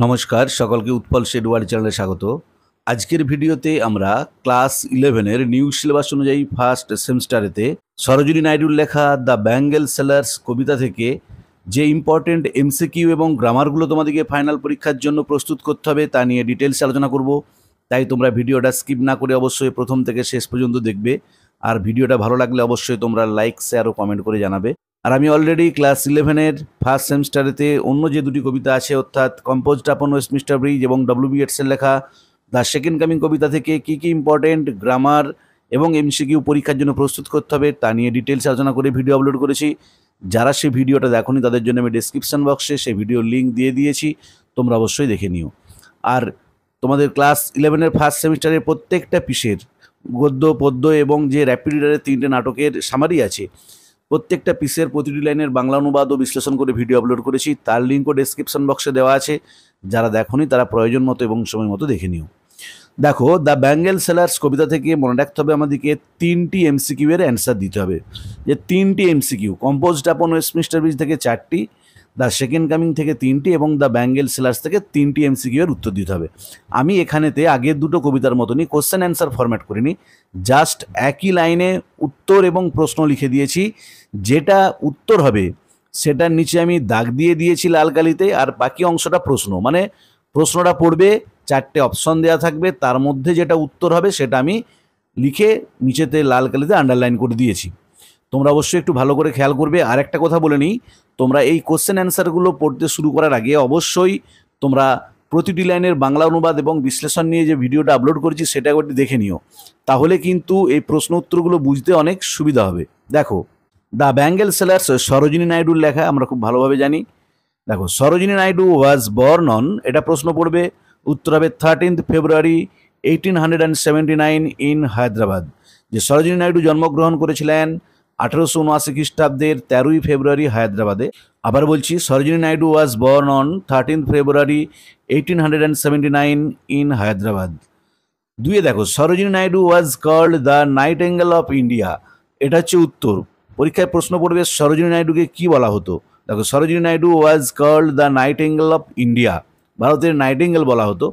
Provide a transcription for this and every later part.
নমস্কার সকলকে উৎপল শেডওয়ার্ড চ্যানেলে স্বাগত। আজকের ভিডিওতে আমরা ক্লাস 11-এর নিউ সিলেবাস অনুযায়ী ফার্স্ট সেমিস্টারেতে সরোজিনী নাইডুর লেখা দ্য ব্যাঙ্গেল সেলার্স কবিতা থেকে যে ইম্পর্টেন্ট এমসিকিউ এবং গ্রামারগুলো তোমাদেরকে ফাইনাল পরীক্ষার জন্য প্রস্তুত করতে হবে তা নিয়ে ডিটেলস আলোচনা করব। তাই তোমরা ভিডিওটা স্কিপ না করে অবশ্যই প্রথম থেকে শেষ পর্যন্ত দেখবে। আর ভিডিওটা ভালো লাগলে অবশ্যই তোমরা লাইক শেয়ার ও কমেন্ট করে জানাবে। আর আমি অলরেডি ক্লাস 11-এর ফার্স্ট সেমিস্টারেতে অন্য যে দুটি কবিতা আছে অর্থাৎ কম্পোজড আপন ওয়েস্টমিনিস্টার ব্রিজ এবং ডব্লিউ.বি. ইয়েটসের লেখা দ্য সেকেন্ড কামিং কবিতা থেকে কী কী ইম্পর্টেন্ট গ্রামার এবং এমসিকিউ পরীক্ষার জন্য প্রস্তুত করতে হবে তা নিয়ে ডিটেলস আলোচনা করে ভিডিও আপলোড করেছি। যারা সেই ভিডিওটা দেখোনি তাদের জন্য আমি ডেসক্রিপশন বক্সে সেই ভিডিওর লিঙ্ক দিয়ে দিয়েছি, তোমরা অবশ্যই দেখে নিও। আর তোমাদের ক্লাস 11-এর ফার্স্ট সেমিস্টারের প্রত্যেকটা পিসের গদ্য পদ্য এবং যে র্যাপিড রিডারের 3টে নাটকের সামারি আছে, প্রত্যেকটা পিসের প্রতিটি লাইনের বাংলা অনুবাদ ও বিশ্লেষণ করে ভিডিও আপলোড করেছি, তার লিঙ্কও ডেসক্রিপশন বক্সে দেওয়া আছে। যারা দেখোনি তারা প্রয়োজন মতো এবং সময় মতো দেখে নিও। দেখো, দ্য ব্যাঙ্গেল সেলার্স কবিতা থেকে মনে রাখতে হবে আমাদেরকে 3টি এমসিকিউ এর অ্যান্সার দিতে হবে। যে 3টি এমসিকিউ, কম্পোজড আপন ওয়েস্টমিনিস্টার ব্রিজ থেকে 4টি, দ্য সেকেন্ড কামিং থেকে 3টি এবং দ্য ব্যাঙ্গেল সেলার্স থেকে 3টি এমসিকিউ এর উত্তর দিতে হবে। আমি এখানেতে আগের দুটো কবিতার মতনই কোশ্চেন অ্যান্সার ফরম্যাট করিনি, জাস্ট একই লাইনে উত্তর এবং প্রশ্ন লিখে দিয়েছি। যেটা উত্তর হবে সেটার নিচে আমি দাগ দিয়ে দিয়েছি লাল কালিতে, আর বাকি অংশটা প্রশ্ন, মানে প্রশ্নটা পড়বে, 4টে অপশন দেওয়া থাকবে, তার মধ্যে যেটা উত্তর হবে সেটা আমি লিখে নিচেতে লাল কালিতে আন্ডারলাইন করে দিয়েছি। তোমরা অবশ্যই একটু ভালো করে খেয়াল করবে। আর একটা কথা বলে নিই, তোমরা এই কোশ্চেন অ্যান্সারগুলো পড়তে শুরু করার আগে অবশ্যই তোমরা প্রতিটি লাইনের বাংলা অনুবাদ এবং বিশ্লেষণ নিয়ে যে ভিডিওটা আপলোড করেছি সেটা একটু দেখে নিও, তাহলে কিন্তু এই প্রশ্ন উত্তরগুলো বুঝতে অনেক সুবিধা হবে। দেখো, দ্য ব্যাঙ্গেল সেলার্স সরোজিনী নাইডুর লেখা, আমরা খুব ভালোভাবে জানি। দেখো, Sarojini Naidu was born on, এটা প্রশ্ন পড়বে, উত্তর হবে 13th February 1879 ইন হায়দ্রাবাদ। যে সরোজিনী নাইডু জন্মগ্রহণ করেছিলেন 1879 খ্রিস্টাব্দের 13ই ফেব্রুয়ারি হায়দ্রাবাদে। আবার বলছি, Sarojini Naidu was born on 13th February 1879 in Hyderabad. দুয়ে দেখো, Sarojini Naidu was called the nightingale of India, এটা হচ্ছে উত্তর। পরীক্ষায় প্রশ্ন পড়বে সরোজিনী নাইডুকে কি বলা হতো। দেখো, Sarojini Naidu was called the nightingale of India, ভারতের নাইটেঙ্গেল বলা হতো।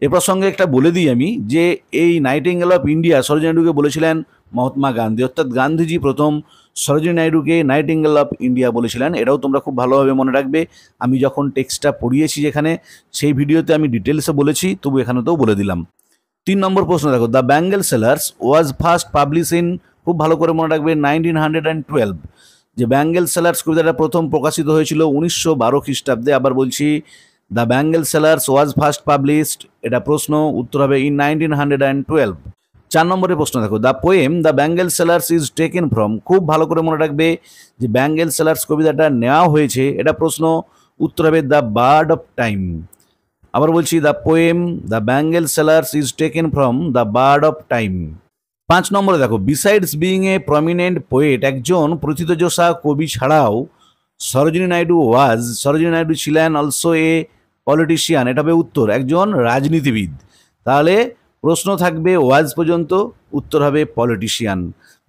এ প্রসঙ্গে একটা বলে দিই আমি, যে এই নাইটেঙ্গেল অফ ইন্ডিয়া সরোজিনী নাইডুকে বলেছিলেন মহাত্মা গান্ধী, অর্থাৎ গান্ধীজি প্রথম সরোজিনী নাইডুকে নাইটেঙ্গেল অফ ইন্ডিয়া বলেছিলেন। এটাও তোমরা খুব ভালোভাবে মনে রাখবে। আমি যখন টেক্সটটা পড়িয়েছি যেখানে, সেই ভিডিওতে আমি ডিটেলসে বলেছি, তবু এখানেতেও বলে দিলাম। 3 নম্বর প্রশ্ন দেখো, the bangle sellers was first publish in, খুব ভালো করে মনে রাখবে, 1912। যে ব্যাঙ্গেল সেলার্স কবিতাটা প্রথম প্রকাশিত হয়েছিল 1912 খ্রিস্টাব্দে। আবার বলছি, the bangle sellers was first published, এটা প্রশ্ন, উত্তর হবে ইন 1912। 4 নম্বরের প্রশ্ন দেখো, the poem the bangle sellers is taken from, খুব ভালো করে মনে রাখবে যে ব্যাঙ্গেল সেলার্স কবিতাটা নেওয়া হয়েছে, এটা প্রশ্ন, উত্তর হবে দ্য বার্ড অফ টাইম। আবার বলছি, the poem the bangle sellers is taken from the bird of time. 5 নম্বরে দেখো, besides being a prominent poet, একজন প্রথিতযশা কবি ছাড়াও সরোজিনী নাইডু ছিলেন অলসো এ পলিটিশিয়ান, এটা হবে উত্তর, একজন রাজনীতিবিদ। তাহলে প্রশ্ন থাকবে ওয়াজ পর্যন্ত, উত্তর হবে politician.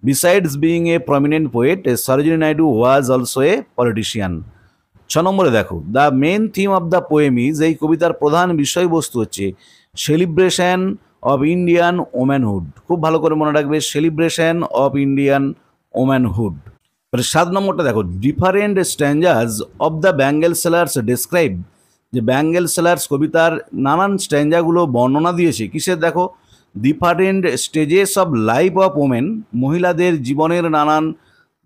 Besides being a prominent poet Sarojini Naidu was also a politician. 6 নম্বরে দেখো, the main theme of the poem is, এই কবিতার প্রধান বিষয়বস্তু হচ্ছে সেলিব্রেশন অফ ইন্ডিয়ান ওম্যানহুড, খুব ভালো করে মনে রাখবে, সেলিব্রেশন অফ ইন্ডিয়ান ওম্যানহুড। 7 নম্বরটা দেখো, different stanzas of the bangle sellers describe, যে ব্যাঙ্গেল সেলার্স কবিতার নানান স্ট্যাঞ্জাগুলো বর্ণনা দিয়েছে কিসের, দেখো, different stages of life of women, মহিলাদের জীবনের নানান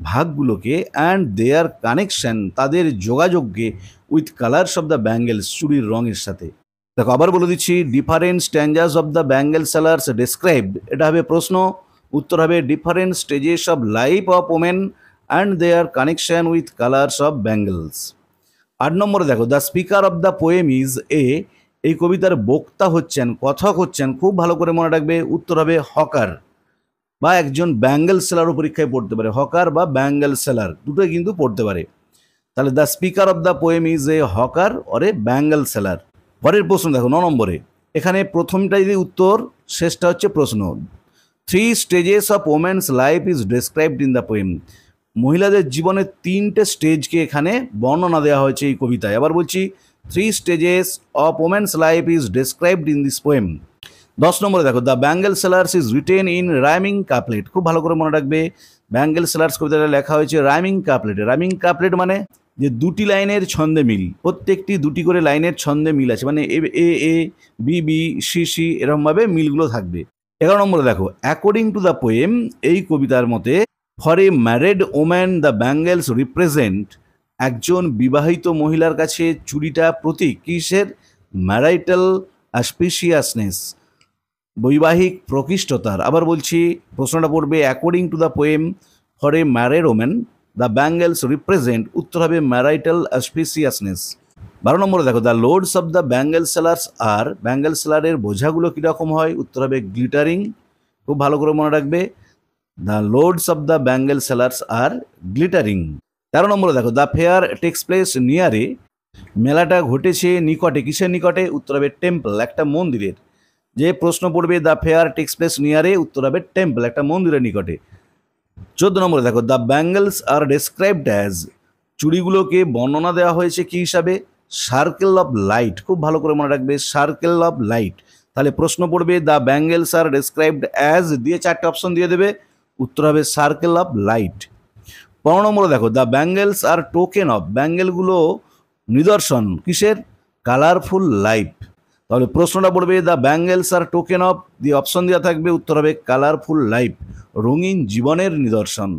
ভাগগুলোকে, অ্যান্ড দেয়ার কানেকশন, তাদের যোগাযোগকে, with colours of the bangles, চুড়ির রঙের সাথে। দেখো, আবার বলে দিচ্ছি, different stanzas of the bangle sellers describe, এটা হবে প্রশ্ন, উত্তর হবে different stages of life of women and their connection with colours of bangles. 8 নম্বরে দেখো, the speaker of the poem is a, এই কবিতার বক্তা হচ্ছেন, কথক হচ্ছেন, খুব ভালো করে মনে রাখবে, উত্তর হবে হকার, বা একজন ব্যাঙ্গেল সেলারও পরীক্ষায় পড়তে পারে, হকার বা ব্যাঙ্গেল সেলার দুটোই কিন্তু পড়তে পারে। তাহলে the speaker of the poem is a hawker or a bangle seller. পরের প্রশ্ন দেখো, 9 নম্বরে, এখানে প্রথমটা যদি উত্তর, শেষটা হচ্ছে প্রশ্ন। 3 stages of women's life is described in the poem, মহিলাদের জীবনের 3টে স্টেজকে এখানে বর্ণনা দেওয়া হয়েছে এই কবিতায়। আবার বলছি, 3 stages of women's life is described in this poem. 10 নম্বরে দেখো, the bangle sellers is written in rhyming couplet. খুব ভালো করে মনে রাখবে, ব্যাঙ্গেল সেলার্স কবিতাটা লেখা হয়েছে রাইমিং কাপলেটে। রাইমিং কাপলেট মানে যে দুটি লাইনের ছন্দে মিল, প্রত্যেকটি দুটি করে লাইনের ছন্দে মিল আছে, মানে এ এ A B B C C এরকমভাবে মিলগুলো থাকবে। 11 নম্বরে দেখো, অ্যাকর্ডিং টু দ্য পোয়েম, এই কবিতার মতে for a married woman the bangles represent, একজন বিবাহিত মহিলার কাছে চুড়িটা প্রতীক কিসের? ম্যারাইটাল অ্যাসপিসিয়াসনেস, বৈবাহিক প্রকৃষ্টতার। আবার বলছি, প্রশ্নটা পড়বে according to the poem for a married woman the bangles represent, উত্তর হবে ম্যারাইটাল অ্যাসপিসিয়াসনেস। 12 নম্বরে দেখো, the loads of the bangle sellers are, bangle সেলারের বোঝাগুলো কীরকম হয়? উত্তর হবে গ্লিটারিং। খুব ভালো করে মনে রাখবে, the loads of the bangle sellers are glittering. 13 নম্বরে দেখো, দ্য ফেয়ার টেক্স প্লেস নিয়ারে, মেলাটা ঘটেছে নিকটে, কিসের নিকটে? উত্তর হবে টেম্পল, একটা মন্দিরের। যে প্রশ্ন পড়বে দ্য ফেয়ার টেক্স প্লেস নিয়ারে, উত্তর হবে টেম্পল, একটা মন্দিরের নিকটে। 14 নম্বরে দেখো, the bangles are described as, চুড়িগুলোকে বর্ণনা দেওয়া হয়েছে কি হিসাবে? Circle of light. খুব ভালো করে মনে রাখবে, সার্কেল অফ লাইট। তাহলে প্রশ্ন পড়বে the bangles are described as দিয়ে 4টে অপশন দিয়ে দেবে, উত্তর হবে সার্কেল অফ লাইট। 15 নম্বরে দেখো, the bangles are token of, ব্যাঙ্গেলগুলো নিদর্শন কিসের? Colourful life. তাহলে প্রশ্নটা পড়বে the bangles are token of দিয়ে অপশন দেওয়া থাকবে, উত্তর হবে কালারফুল লাইফ, রঙিন জীবনের নিদর্শন।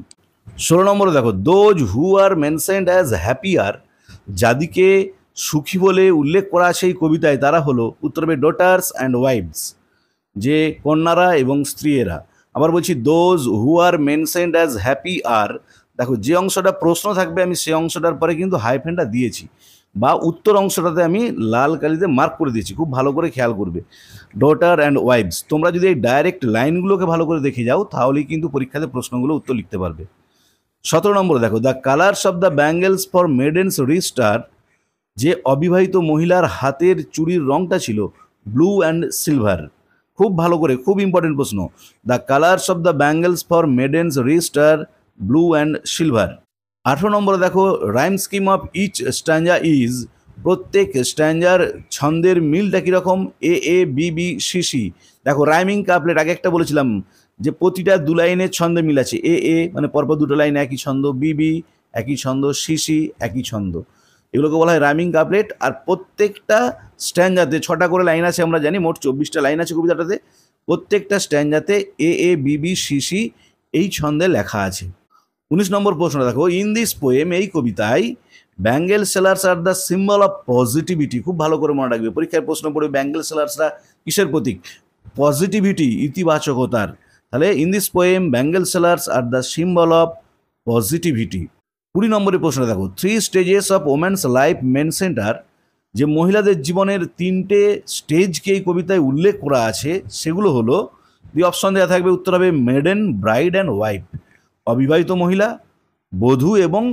16 নম্বরে দেখো, those who are mentioned as happier, যাদিকে সুখী বলে উল্লেখ করা আছে এই কবিতায়, তারা হলো, উত্তর হবে ডটার্স অ্যান্ড ওয়াইভস, যে কন্যারা এবং স্ত্রীয়েরা। আবার বলছি, those who are mentioned as happy are, দেখো যে অংশটা প্রশ্ন থাকবে আমি সেই অংশটার পরে কিন্তু হাইফেনটা দিয়েছি, বা উত্তর অংশটাতে আমি লাল কালিতে মার্ক করে দিয়েছি, খুব ভালো করে খেয়াল করবে। ডটার অ্যান্ড ওয়াইভস, তোমরা যদি এই ডাইরেক্ট লাইনগুলোকে ভালো করে দেখে যাও তাহলেই কিন্তু পরীক্ষাতে প্রশ্নগুলো উত্তর লিখতে পারবে। 17 নম্বরে দেখো, the colours of the bangles for maidens wrist are, যে অবিবাহিত মহিলার হাতের চুড়ির রংটা ছিল ব্লু অ্যান্ড সিলভার। খুব ভালো করে, খুব ইম্পর্টেন্ট প্রশ্ন, the colours of the bangles for maidens wrist are blue and silver. 18 নম্বরে দেখো, rhyme scheme of each stanza is, প্রত্যেক স্ট্যাঞ্জার ছন্দের মিলটা কীরকম? A A B B C C. দেখো রাইমিং কাপলেট আগে একটা বলেছিলাম যে প্রতিটা দু লাইনের ছন্দে মিল আছে, এ এ মানে পরপর দুটো লাইন একই ছন্দ, বি বি একই ছন্দ, সি সি একই ছন্দ, এগুলোকে বলা হয় রাইমিং কাপলেট। আর প্রত্যেকটা স্ট্যাঞ্জাতে 6টা করে লাইন আছে, আমরা জানি মোট 24টা লাইন আছে কবিতাটাতে, প্রত্যেকটা স্ট্যাঞ্জাতে এ A B B C C এই ছন্দে লেখা আছে। 19 নম্বর প্রশ্ন দেখো, ইন দিস পোয়েম, এই কবিতায় bangle sellers are the symbol of positivity. খুব ভালো করে মনে রাখবে, পরীক্ষায় প্রশ্ন পড়বে ব্যাঙ্গেল সেলার্সরা কিসের প্রতীক? পজিটিভিটি, ইতিবাচকতার। তাহলে in this poem bangle sellers are the symbol of positivity. 20 নম্বরের প্রশ্ন দেখো, 3 stages of women's life mentioned are, যে মহিলাদের জীবনের 3টে স্টেজকে এই কবিতায় উল্লেখ করা আছে সেগুলো হলো, দিয়ে অপশন দেওয়া থাকবে, উত্তর হবে মেডেন, ব্রাইড অ্যান্ড ওয়াইফ, অবিবাহিত মহিলা, বধূ এবং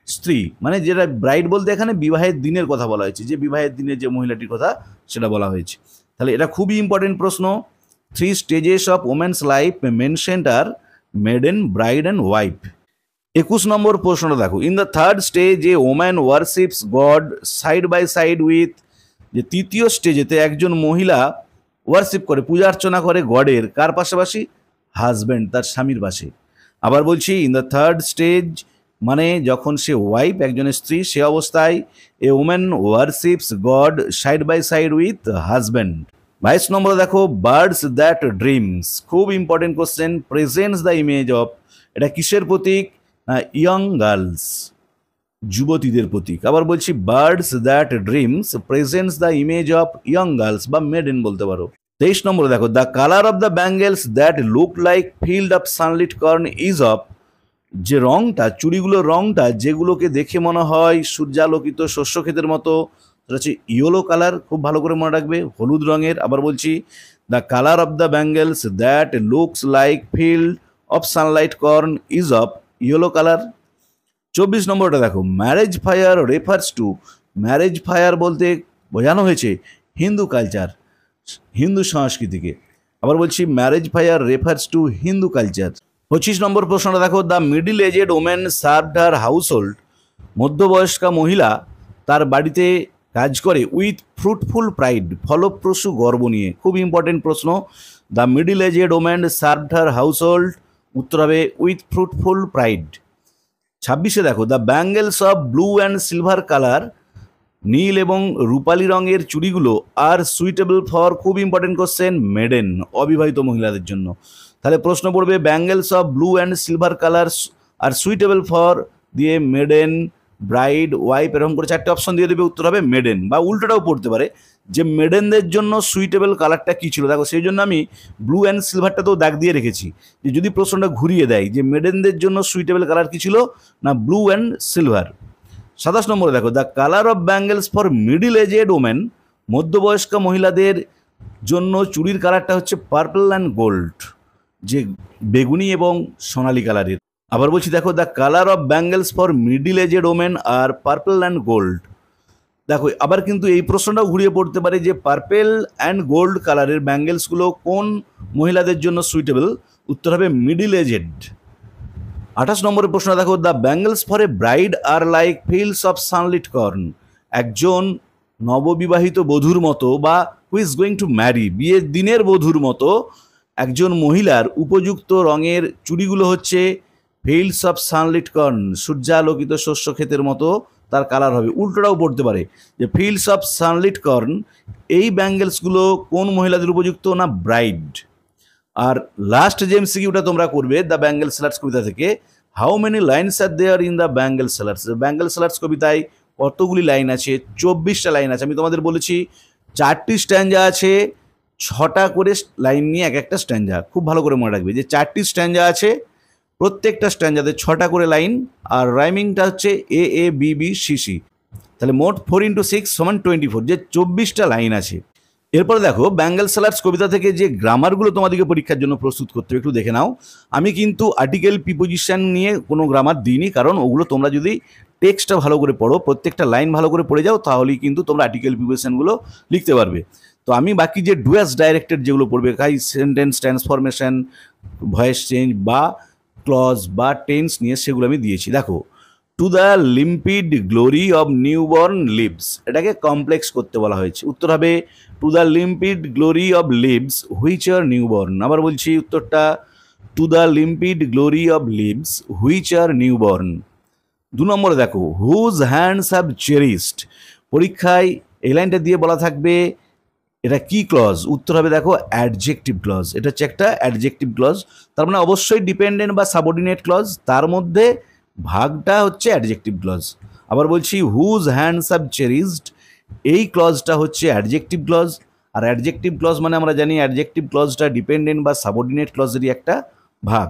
স্ত্রী। মানে যেটা ব্রাইড বলতে এখানে বিবাহের দিনের কথা বলা হয়েছে, যে বিবাহের দিনের যে মহিলাটির কথা সেটা বলা হয়েছে। তাহলে এটা খুবই ইম্পর্টেন্ট প্রশ্ন। 3 stages of women's life mentioned are maiden, bride and wife. 21 number প্রশ্নটা দেখো, in the third stage a woman worships god side by side with, যে তৃতীয় স্টেজেতে একজন মহিলা ওয়ারশিপ করে, পূজা অর্চনা করে গডের, কার পাশাপাশি? হাজব্যান্ড, তার স্বামীর পাশে। আবার বলছি, ইন দ্য থার্ড স্টেজ মানে যখন সে ওয়াইফ, একজনের স্ত্রী, সে অবস্থায় a woman worships god side by side with husband. 22 নম্বরে দেখো, বার্ডস দ্যাট ড্রিমস, খুব important question, presents the image of, এটা কিসের প্রতীক? ইয়ং গার্লস, যুবতীদের প্রতীক। আবার বলছি, birds that dreams presents the image of young girls বা মেডেন বলতে পারো। 23 নম্বরে দেখো, the colour of the bangles that look like field of sunlit corn is of, যে রংটা, চুড়িগুলোর রংটা যেগুলোকে দেখে মনে হয় সূর্যালোকিত শস্য ক্ষেতের মতো, সেটা হচ্ছে ইয়েলো কালার। খুব ভালো করে মনে রাখবে, হলুদ রঙের। আবার বলছি, the colour of the bangles that looks like field of sunlight corn is of yellow colour. 24 নম্বরটা দেখো, marriage fire refers to, marriage fire বলতে বোঝানো হয়েছে হিন্দু কালচার, হিন্দু সংস্কৃতিকে। আবার বলছি, marriage fire refers to Hindu culture. 25 number প্রশ্নটা দেখো, the middle aged woman served her household, মধ্যবয়স্কা মহিলা তার বাড়িতে কাজ করে উইথ ফ্রুটফুল প্রাইড, ফলপ্রসূ গর্ব নিয়ে। খুব ইম্পর্টেন্ট প্রশ্ন। The middle aged woman served her household, উত্তর হবে উইথ ফ্রুটফুল প্রাইড। 26-এ দেখো, the bangles of blue and silver colour, নীল এবং রূপালী রঙের চুড়িগুলো আর সুইটেবল ফর, খুব ইম্পর্টেন্ট কোশ্চেন, মেডেন, অবিবাহিত মহিলাদের জন্য। তাহলে প্রশ্ন পড়বে bangles of blue and silver colour are suitable for দিয়ে মেডেন, ব্রাইড, ওয়াইফ, এরকম করে 4টে অপশন দিয়ে দেবে, উত্তর হবে মেডেন। বা উল্টোটাও পড়তে পারে যে মেডেনদের জন্য সুইটেবল কালারটা কী ছিল। দেখো সেই জন্য আমি ব্লু অ্যান্ড সিলভারটাতেও দাগ দিয়ে রেখেছি, যে যদি প্রশ্নটা ঘুরিয়ে দেয় যে মেডেনদের জন্য সুইটেবল কালার কী ছিল, না ব্লু অ্যান্ড সিলভার। 27 নম্বরে দেখো, the colour of bangles for middle aged women, মধ্যবয়স্ক মহিলাদের জন্য চুড়ির কালারটা হচ্ছে পার্পল অ্যান্ড গোল্ড, যে বেগুনি এবং সোনালি কালারের। আবার বলছি দেখো, the colour of bangles for middle aged women are purple and gold. দেখো আবার কিন্তু এই প্রশ্নটাও ঘুরিয়ে পড়তে পারে যে পার্পেল অ্যান্ড গোল্ড কালারের ব্যাঙ্গেলসগুলো কোন মহিলাদের জন্য সুইটেবল, উত্তর হবে মিডিল এজেড। 28 নম্বরের প্রশ্ন দেখো, the bangles for a bride are like fields of sunlit corn, একজন নববিবাহিত বধূর মতো বা who is going to marry, বিয়ের দিনের বধূর মতো একজন মহিলার উপযুক্ত রঙের চুড়িগুলো হচ্ছে ফিল্ডস অফ সানলিট কর্ন, সূর্যালোকিত শস্য ক্ষেতের মতো তার কালার হবে। উল্টোটাও পড়তে পারে যে ফিল্ডস অফ সানলিট কর্ন, এই ব্যাঙ্গেলসগুলো কোন মহিলাদের উপযুক্ত, না ব্রাইড। আর লাস্ট যে এমসিকিউটা তোমরা করবে দ্য ব্যাঙ্গেল সেলার্স কবিতা থেকে, how many lines are there in the bangle sellers, bangle sellers কবিতায় কতগুলি লাইন আছে? 24টা লাইন আছে। আমি তোমাদের বলেছি 4টি স্ট্যান্জা আছে, 6টা করে লাইন নিয়ে এক একটা স্ট্যান্জা। খুব ভালো করে মনে রাখবে যে 4টি স্ট্যান্জা আছে, প্রত্যেকটা স্ট্যান্জাতে 6টা করে লাইন, আর রাইমিংটা হচ্ছে এ A B B C C. তাহলে মোট 4 × 6 = 24, যে 24টা লাইন আছে। এরপর দেখো ব্যাঙ্গেল সেলার্স কবিতা থেকে যে গ্রামারগুলো তোমাদেরকে পরীক্ষার জন্য প্রস্তুত করতে হবে একটু দেখে নাও। আমি কিন্তু আর্টিকেল প্রিপোজিশন নিয়ে কোনো গ্রামার দিইনি, কারণ ওগুলো তোমরা যদি টেক্সটটা ভালো করে পড়ো, প্রত্যেকটা লাইন ভালো করে পড়ে যাও, তাহলেই কিন্তু তোমরা আর্টিকেল প্রিপোজিশনগুলো লিখতে পারবে। তো আমি বাকি যে ডুয়াস ডাইরেক্টেড যেগুলো পড়বে, সেন্টেন্স ট্রান্সফরমেশন, ভয়েস চেঞ্জ বা ক্লজ বা টেন্স নিয়ে, সেগুলো আমি দিয়েছি। দেখো, to the limpid glory of newborn leaves, এটাকে কমপ্লেক্স করতে বলা হয়েছে। উত্তর হবে to the limpid glory of leaves which are newborn. আবার বলছি উত্তরটা, to the limpid glory of leaves which are newborn. 2 নম্বরে দেখো, হুজ হ্যান্ডস হ্যাভ চেরিস্ট, পরীক্ষায় এই লাইনটা দিয়ে বলা থাকবে এটা কি ক্লজ, উত্তর হবে দেখো অ্যাডজেক্টিভ ক্লজ। এটা হচ্ছে একটা অ্যাডজেক্টিভ ক্লজ, তার মানে অবশ্যই ডিপেন্ডেন্ট বা সাবঅর্ডিনেট ক্লজ, তার মধ্যে ভাগটা হচ্ছে অ্যাডজেক্টিভ ক্লজ। আবার বলছি হুজ হ্যান্ডস হ্যাভ চেরিসড, এই ক্লজটা হচ্ছে অ্যাডজেক্টিভ ক্লজ। আর অ্যাডজেক্টিভ ক্লজ মানে আমরা জানি অ্যাডজেক্টিভ ক্লজটা ডিপেন্ডেন্ট বা সাবঅর্ডিনেট ক্লজেরই একটা ভাগ।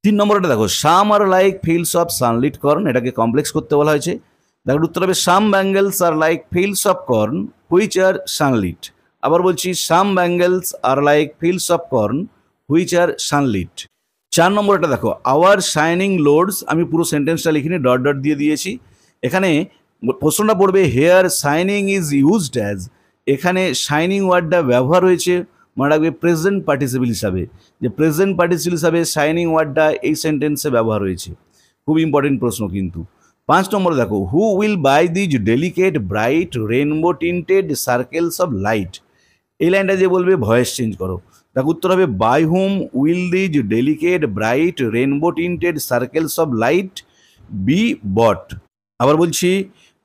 3 নম্বরটা দেখো, some are like fields of sunlit corn, এটাকে কমপ্লেক্স করতে বলা হয়েছে। দেখো উত্তর হবে some bangles are like fields of corn which are sunlit. আবার বলছি some bangles are like fields of corn which are sunlit. 4 নম্বরটা দেখো, আওয়ার শাইনিং লোডস, আমি পুরো সেন্টেন্সটা লিখিনি, ডট ডট দিয়ে দিয়েছি। এখানে প্রশ্নটা পড়বে here shining is used as, এখানে শাইনিং ওয়ার্ডটা ব্যবহার হয়েছে মনে রাখবে প্রেজেন্ট পার্টিসিপল হিসাবে, যে প্রেজেন্ট পার্টিসিপল হিসাবে শাইনিং ওয়ার্ডটা এই সেন্টেন্সে ব্যবহার হয়েছে। খুব ইম্পর্টেন্ট প্রশ্ন কিন্তু। 5 নম্বরে দেখো, who will buy these delicate bright rainbow tinted circles of light, এই লাইনটা যে বলবে ভয়েস চেঞ্জ করো। দেখো উত্তর হবে by whom will these delicate bright rainbow tinted circles of light be bought. আবার বলছি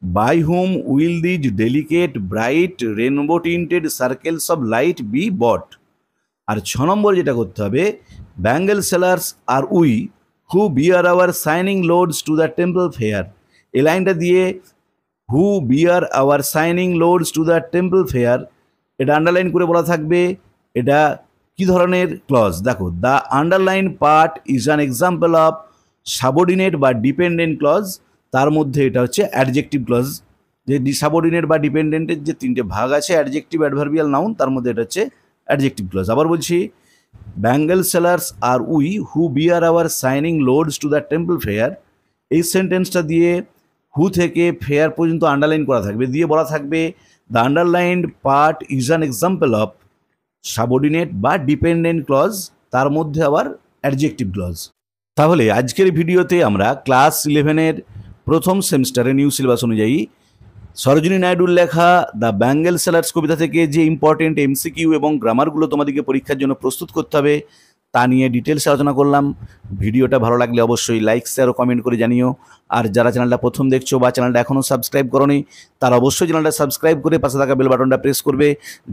by whom will these delicate bright rainbow tinted circles of light be bought. আর 6 নম্বর যেটা করতে হবে, bangle sellers are we who bear our shining loads to the temple fair, এই লাইনটা দিয়ে who bear our shining loads to the temple fair, এটা underline করে বলা থাকবে এটা কি ধরনের ক্লজ। দেখো, the underline part is an example of subordinate বা ডিপেন্ডেন্ট ক্লজ, তার মধ্যে এটা হচ্ছে অ্যাডজেক্টিভ ক্লজ। যে সাবঅর্ডিনেট বা ডিপেন্ডেন্টের যে 3টে ভাগ আছে, অ্যাডজেক্টিভ, অ্যাডভার্বিয়াল, নাউন, তার মধ্যে এটা হচ্ছে অ্যাডজেক্টিভ ক্লজ। আবার বলছি bangle sellers are we who bear our shining loads to the temple fair, এই সেন্টেন্সটা দিয়ে হু থেকে ফেয়ার পর্যন্ত আন্ডারলাইন করা থাকবে, দিয়ে বলা থাকবে the underlined part is an example of subordinate বা ডিপেন্ডেন্ট ক্লজ, তার মধ্যে আবার অ্যাডজেক্টিভ ক্লজ। তাহলে আজকের ভিডিওতে আমরা ক্লাস 11-এর প্রথম সেমিস্টারে নিউ সিলেবাস অনুযায়ী সরোজিনী নাইডুর লেখা দ্য ব্যাঙ্গেল সেলার্স কবিতা থেকে যে ইম্পর্টেন্ট এমসিকিউ এবং গ্রামারগুলো তোমাদেরকে পরীক্ষার জন্য প্রস্তুত করতে হবে তা নিয়ে ডিটেলস আলোচনা করলাম। ভিডিওটা ভালো লাগলে অবশ্যই লাইক শেয়ার ও কমেন্ট করে জানিও। আর যারা চ্যানেলটা প্রথম দেখছো বা চ্যানেলটা এখনও সাবস্ক্রাইব করোনি তারা অবশ্যই চ্যানেলটা সাবস্ক্রাইব করে পাশে থাকা বেল বাটনটা প্রেস করবে,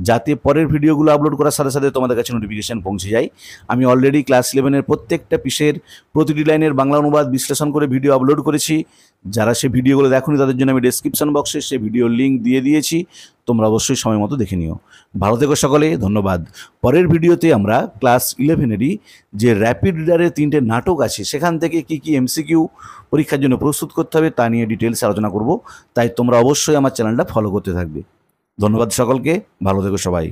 যাতে পরের ভিডিওগুলো আপলোড করার সাথে সাথে তোমাদের কাছে নোটিফিকেশন পৌঁছে যায়। আমি অলরেডি ক্লাস 11-এর প্রত্যেকটা পিসের প্রতিটি লাইনের বাংলা অনুবাদ বিশ্লেষণ করে ভিডিও আপলোড করেছি। যারা সে ভিডিওগুলো দেখোনি তাদের জন্য আমি ডেসক্রিপশন বক্সে সে ভিডিওর লিঙ্ক দিয়ে দিয়েছি, তোমরা অবশ্যই সময় মতো দেখে নিও। ভালো থেকো সকলে, ধন্যবাদ। পরের ভিডিওতে আমরা ক্লাস 11-এরই যে র্যাপিড রিডারের 3টে নাটক আছে সেখান থেকে কি কি এমসিকিউ পরীক্ষার জন্য প্রস্তুত করতে হবে তা নিয়ে ডিটেলস আলোচনা করব। তাই তোমরা অবশ্যই আমার চ্যানেলটা ফলো করতে থাকবে। ধন্যবাদ সকলকে, ভালো থেকো সবাই।